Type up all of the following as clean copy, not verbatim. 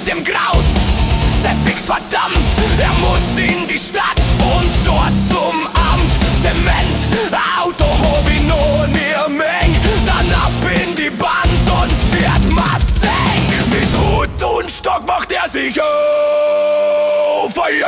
dem Graus. Sehr fix verdammt, er muss in die Stadt und dort zum Amt. Zement, Auto, Hobby, no near Meng. Dann ab in die Bahn, sonst wird Mast eng. Mit Hut und Stock macht er sich auf. Ich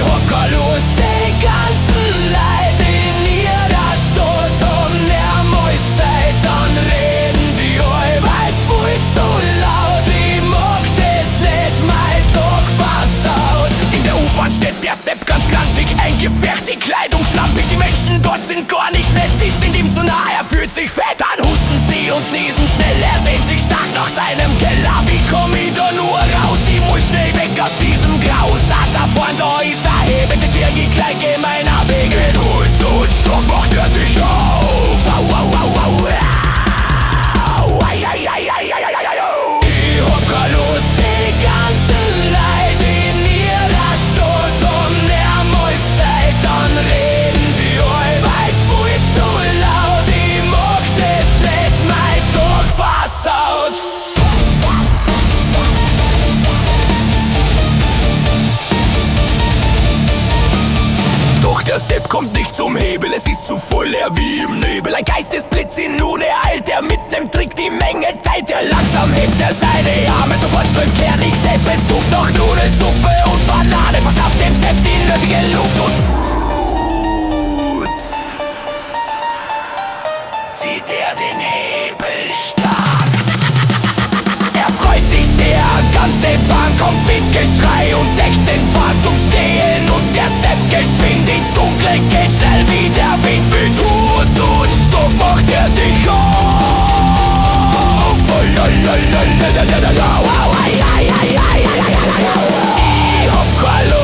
hab keine Lust, die ganzen Leid in ihrer Stadt und er muss Zeit, dann reden die allweils voll zu laut. Ich mag das nicht, mein Tag versaut. In der U-Bahn steht der Sepp ganz grantig, eingepfercht, die Kleidung schlampig. Die Menschen dort sind gar nicht nett, sie sind ihm zu nah, er fühlt sich fett an. Husten sie und niesen schnell, er sehnt sich stark nach seinem Keller. Wie komm ich da nur raus? Ich muss schnell weg aus diesem Graus. Da vorn, da ist er hebend, jetzt irgendwie klein gemeiner Weg. Mit Hut und Stock macht er sich auf. Au, au, au, au, au. Ai, ai, ai, ai, ai, ai, ai, au. Ich hab keine Lust, die ganzen Leid in ihrer Stadt und er muss Zeit, dann reden die allweils voll zu laut. Ich mag das nicht, mein Tag versaut. Doch der Sepp kommt nicht zum Hebel, es ist zu voll, er wie im Nebel. Ein Geistesblitz ihn nun ereilt, er mit nem Trick die Menge teilt. Er langsam hebt er seine Arme, sofort strömt kernig Sepp. Es duft nach Nudelsuppe und Banane, verschafft dem Sepp die nötige Luft und zieht er den Hebel stark. Er freut sich sehr, ganze Bahn kommt mit Geschrei und 16 fahren zum Stehen und der Sepp geschwind ins Dunkle geht schnell wie der Wind. Mit Hut und Stock macht er sich auf. Ich hab keine